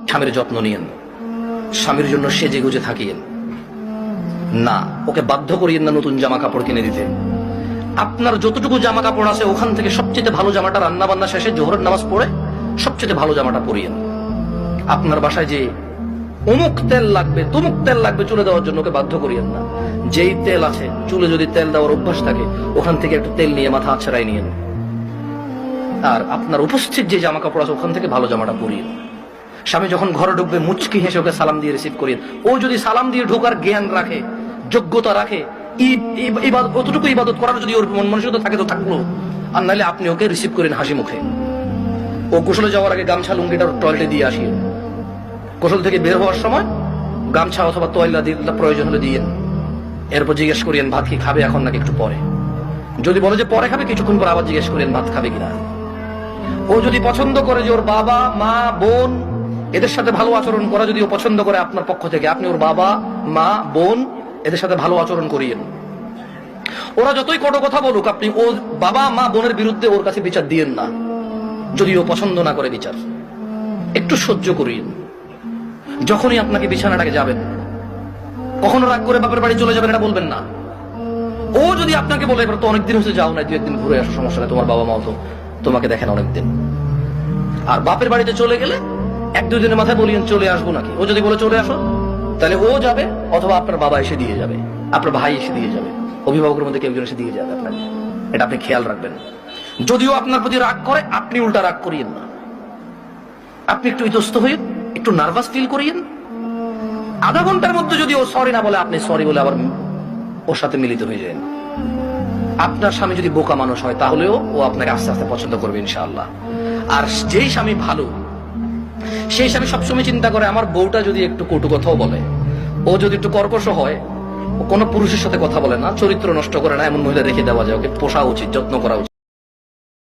স্বামীর যত্ন নিয়েন, স্বামীর জন্য সেজে গুজে থাকিয়েন না, ওকে বাধ্য করিয়েন না নতুন জামা কাপড় কিনে দিতে। আপনার যতটুকু জামা কাপড় আছে ওখান থেকে সবচেয়ে ভালো জামাটা রান্না বান্না শেষে জোহরের নামাজ পড়ে সবচেয়ে ভালো জামাটা পরিয়েন। আপনার বাসায় যে অমুক তেল লাগবে তমুক তেল লাগবে চুলে দেওয়ার জন্য ওকে বাধ্য করিয়েন না। যেই তেল আছে, চুলে যদি তেল দেওয়ার অভ্যাস থাকে ওখান থেকে একটু তেল নিয়ে মাথা আছড়াই নিয়েন। আর আপনার উপস্থিত যে জামা কাপড় আছে ওখান থেকে ভালো জামাটা পরিয়েন। স্বামী যখন ঘরে ঢুকবে মুচকি হেসে ওকে সালাম দিয়ে রিসিভ করিয়েন। ও যদি সালাম দিয়ে ঢোকার জ্ঞান রাখে, যোগ্যতা রাখে, অতটুকু ইবাদত করার যদি ওর মন মানসিকতা থাকে তো থাকলো, আর নাহলে আপনি ওকে রিসিভ করেন হাসি মুখে। ও গোসলে যাওয়ার আগে গামছা লুঙ্গিটা টয়লেটে দিয়ে আসিয়ে, গোসল থেকে বের হওয়ার সময় গামছা অথবা তোয়াল্লা প্রয়োজন হলে দিয়েন। এরপর জিজ্ঞেস করিয়েন ভাত কি খাবে এখন নাকি একটু পরে। যদি বলে যে পরে খাবে, কিছুক্ষণ পর আবার জিজ্ঞেস করেন ভাত খাবে কিনা। ও যদি পছন্দ করে যে ওর বাবা মা বোন এদের সাথে ভালো আচরণ করা, যদি ও পছন্দ করে আপনার পক্ষ থেকে, আপনি ওর বাবা মা বোন এদের সাথে ভালো আচরণ করিয়েন। ওরা যতই কটু কথা বলুক, আপনি ওর বাবা মা বোনের বিরুদ্ধে ওর কাছে বিচার দিয়েন না। যদি ও পছন্দ না করে বিচার, একটু সহ্য করিয়েন। যখনই আপনাকে বিছানাটাকে যাবেন, কখনো রাগ করে বাপের বাড়ি চলে যাবেন এটা বলবেন না। ও যদি আপনাকে বলে এবার তো অনেকদিন হচ্ছে যাও না, দু একদিন ঘুরে আসো, সমস্যা নেই, তোমার বাবা মাও তো তোমাকে দেখেন অনেকদিন। আর বাপের বাড়িতে চলে গেলে এক দুই দিনের মাথায় বলিয়েন চলে আসবো নাকি। ও যদি বলে চলে আসো, তাহলে ও যাবে অথবা আপনার বাবা এসে দিয়ে যাবে, আপনার ভাই এসে দিয়ে যাবে, অভিভাবকের মধ্যে কেউ একজন এসে দিয়ে যাবে আপনাকে। এটা আপনি খেয়াল রাখবেন। যদিও আপনার প্রতি রাগ করে, আপনি উল্টা রাগ করিয়েন না। আপনি একটু ইতস্ত হয়ে একটু নার্ভাস ফিল করিয়েন। আধা ঘন্টার মধ্যে যদি ও সরি না বলে, আপনি সরি বলে আবার ওর সাথে মিলিত হয়ে যান। আপনার স্বামী যদি বোকা মানুষ হয় তাহলেও ও আপনাকে আস্তে আস্তে পছন্দ করবে ইনশাআল্লাহ। আর যেই স্বামী ভালো, সেই স্বামী সবসময় চিন্তা করে আমার বউটা যদি একটু কটু কথাও বলে, ও যদি একটু কর্কশ হয়, ও কোনো পুরুষের সাথে কথা বলে না, চরিত্র নষ্ট করে না, এমন মহিলা রেখে দেওয়া যায়, ওকে পোষা উচিত, যত্ন করা উচিত।